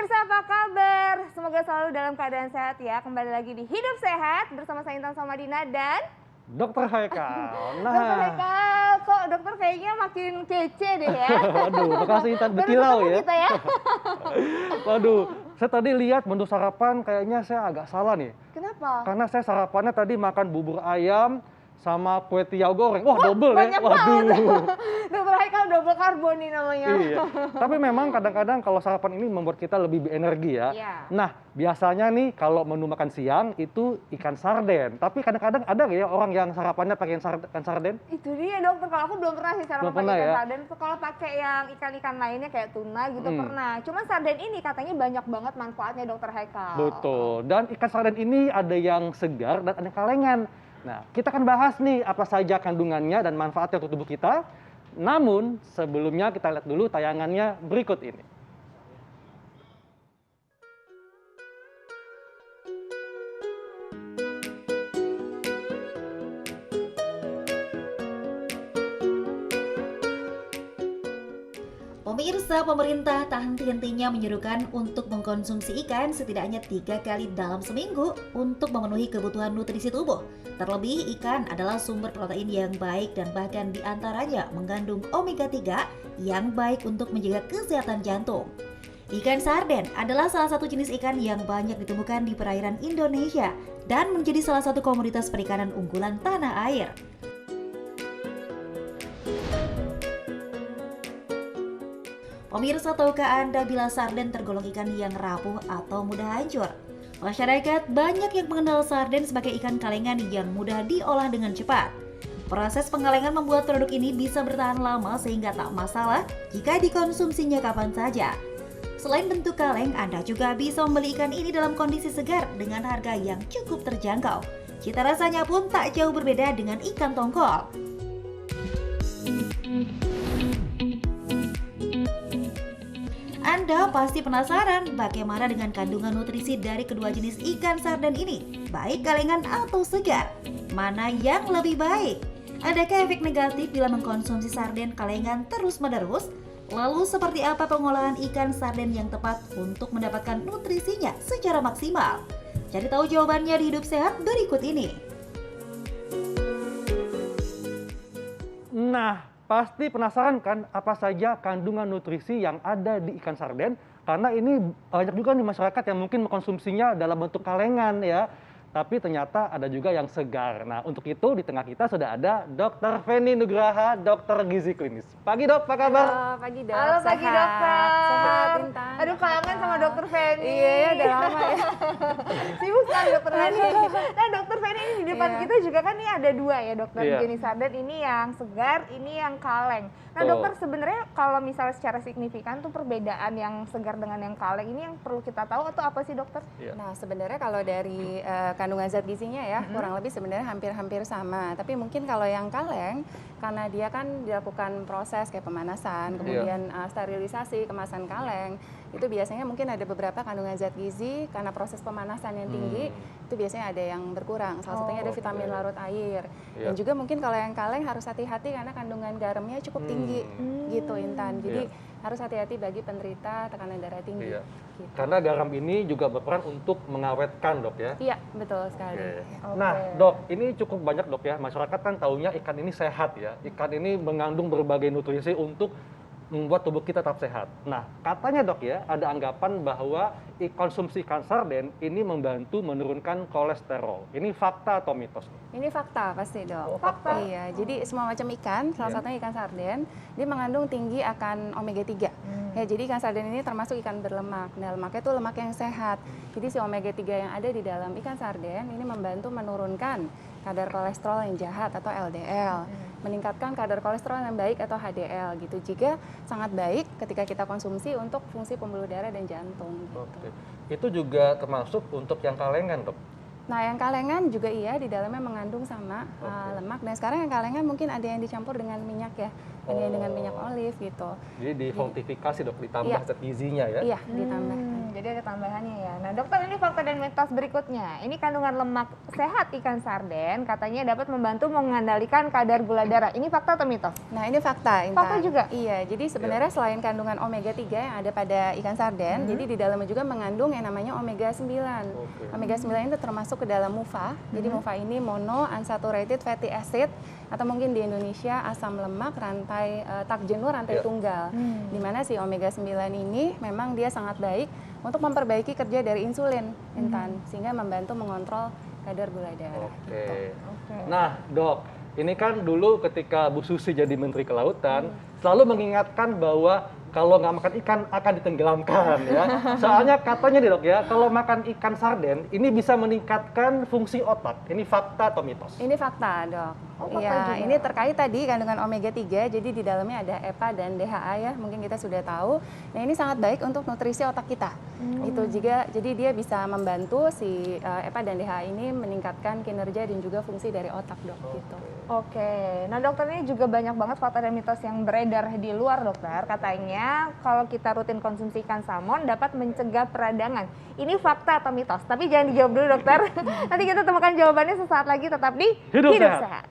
Pemirsa apa kabar? Semoga selalu dalam keadaan sehat ya. Kembali lagi di Hidup Sehat bersama saya Intan Somadina dan Dokter Haikal. Dokter Haikal. Kok dokter kayaknya makin kece deh ya. Waduh, makasih Intan berkilau ya. Kita ya. Waduh, saya tadi lihat menu sarapan kayaknya saya agak salah nih. Kenapa? Karena saya sarapannya tadi makan bubur ayam sama kue tiaw goreng. Wah, double ya. Waduh. Dokter Haikal double karbon nih namanya. Iya. Tapi memang kadang-kadang kalau sarapan ini membuat kita lebih berenergi ya. Iya. Nah, biasanya nih kalau menu makan siang itu ikan sarden. Tapi kadang-kadang ada nggak ya orang yang sarapannya pakai ikan sarden? Itu dia dokter, kalau aku belum pernah sih sarapan Belum pakai pernah ikan ya? sarden. Kalau pakai yang ikan-ikan lainnya kayak tuna gitu pernah. Cuman sarden ini katanya banyak banget manfaatnya dokter Haikal. Betul. Dan ikan sarden ini ada yang segar dan ada yang kalengan. Nah, kita akan bahas nih apa saja kandungannya dan manfaatnya untuk tubuh kita. Namun, sebelumnya kita lihat dulu tayangannya berikut ini. Pemirsa, pemerintah tak henti-hentinya menyerukan untuk mengkonsumsi ikan setidaknya 3 kali dalam seminggu untuk memenuhi kebutuhan nutrisi tubuh. Terlebih, ikan adalah sumber protein yang baik dan bahkan diantaranya mengandung omega 3 yang baik untuk menjaga kesehatan jantung. Ikan sarden adalah salah satu jenis ikan yang banyak ditemukan di perairan Indonesia dan menjadi salah satu komoditas perikanan unggulan tanah air. Pemirsa, tahukah Anda bila sarden tergolong ikan yang rapuh atau mudah hancur? Masyarakat banyak yang mengenal sarden sebagai ikan kalengan yang mudah diolah dengan cepat. Proses pengalengan membuat produk ini bisa bertahan lama sehingga tak masalah jika dikonsumsinya kapan saja. Selain bentuk kaleng, Anda juga bisa membeli ikan ini dalam kondisi segar dengan harga yang cukup terjangkau. Cita rasanya pun tak jauh berbeda dengan ikan tongkol. Anda pasti penasaran bagaimana dengan kandungan nutrisi dari kedua jenis ikan sarden ini, baik kalengan atau segar. Mana yang lebih baik? Adakah efek negatif bila mengkonsumsi sarden kalengan terus-menerus? Lalu seperti apa pengolahan ikan sarden yang tepat untuk mendapatkan nutrisinya secara maksimal? Cari tahu jawabannya di Hidup Sehat berikut ini. Nah, pasti penasaran kan apa saja kandungan nutrisi yang ada di ikan sarden? Karena ini banyak juga nih masyarakat yang mungkin mengkonsumsinya dalam bentuk kalengan ya. Tapi ternyata ada juga yang segar. Nah, untuk itu di tengah kita sudah ada Dr. Feni Nugraha, dokter gizi klinis. Pagi dok, apa kabar? Halo pagi dok. Halo pagi Sehat. dokter. Sehat Intan. Aduh kangen sama dokter Feni. Iya ya udah lama ya. Sibuk sekali dokter Feni. Nah dokter Feni ini di depan Iya. kita juga kan nih ada dua ya dokter Iya. jenis sarden, ini yang segar, ini yang kaleng. Nah Betul. dokter sebenarnya kalau misalnya secara signifikan tuh perbedaan yang segar dengan yang kaleng ini yang perlu kita tahu atau apa sih dokter? Iya. Nah sebenarnya kalau dari kandungan zat gizinya ya kurang lebih sebenarnya hampir-hampir sama. Tapi mungkin kalau yang kaleng karena dia kan dilakukan proses kayak pemanasan, kemudian sterilisasi kemasan kaleng, itu biasanya mungkin ada beberapa kandungan zat gizi karena proses pemanasan yang tinggi itu biasanya ada yang berkurang. Salah satunya ada vitamin larut air. Dan juga mungkin kalau yang kaleng harus hati-hati karena kandungan garamnya cukup tinggi gitu Intan. Jadi harus hati-hati bagi penderita tekanan darah tinggi. Iya. Gitu. Karena garam ini juga berperan untuk mengawetkan dok ya. Iya betul sekali. Nah dok, ini cukup banyak dok ya. Masyarakat kan taunya ikan ini sehat ya. Ikan ini mengandung berbagai nutrisi untuk membuat tubuh kita tetap sehat. Nah, katanya dok ya, ada anggapan bahwa konsumsi ikan sarden ini membantu menurunkan kolesterol. Ini fakta atau mitos? Ini fakta pasti dok. Oh, fakta. Iya, jadi semua macam ikan, salah satunya ikan sarden, dia mengandung tinggi akan omega 3. Ya, jadi ikan sarden ini termasuk ikan berlemak. Nah, lemaknya itu lemak yang sehat. Jadi si omega 3 yang ada di dalam ikan sarden ini membantu menurunkan kadar kolesterol yang jahat atau LDL, meningkatkan kadar kolesterol yang baik atau HDL gitu. Juga sangat baik ketika kita konsumsi untuk fungsi pembuluh darah dan jantung. Gitu. Oke. Itu juga termasuk untuk yang kalengan dok? Nah, yang kalengan juga iya di dalamnya mengandung sama lemak. Dan sekarang yang kalengan mungkin ada yang dicampur dengan minyak ya. bandingin dengan minyak olive gitu. Jadi difortifikasi dok, ditambah Iya. zat gizinya ya? Iya, ditambahkan. Jadi ada tambahannya ya. Nah dokter, ini fakta dan mitos berikutnya. Ini kandungan lemak sehat ikan sarden katanya dapat membantu mengendalikan kadar gula darah. Ini fakta atau mitos? Nah, ini fakta, Intan. Fakta juga? Iya, jadi sebenarnya selain kandungan omega 3 yang ada pada ikan sarden, jadi di dalamnya juga mengandung yang namanya omega 9. Oke. Omega 9 itu termasuk ke dalam MUFA. Jadi MUFA ini mono unsaturated fatty acid atau mungkin di Indonesia asam lemak rantai tak jenuh rantai Iya. tunggal. Di mana si omega 9 ini memang dia sangat baik untuk memperbaiki kerja dari insulin, Intan, sehingga membantu mengontrol kadar gula darah. Oke. Oke. Nah dok, ini kan dulu ketika Bu Susi jadi Menteri Kelautan, selalu mengingatkan bahwa kalau nggak makan ikan akan ditenggelamkan ya. Soalnya katanya nih dok ya, kalau makan ikan sarden ini bisa meningkatkan fungsi otak. Ini fakta atau mitos? Ini fakta, Dok. Oh, fakta Iya, juga. ini terkait tadi kandungan omega 3, jadi di dalamnya ada EPA dan DHA ya, mungkin kita sudah tahu. Nah, ini sangat baik untuk nutrisi otak kita. Itu juga, jadi dia bisa membantu si EPA dan DHA ini meningkatkan kinerja dan juga fungsi dari otak, Dok, gitu. Oke, nah dokter, ini juga banyak banget fakta dan mitos yang beredar di luar dokter. Katanya kalau kita rutin konsumsi ikan salmon dapat mencegah peradangan. Ini fakta atau mitos? Tapi jangan dijawab dulu dokter. Nanti kita temukan jawabannya sesaat lagi, tetap di Hidup Sehat. Sehat.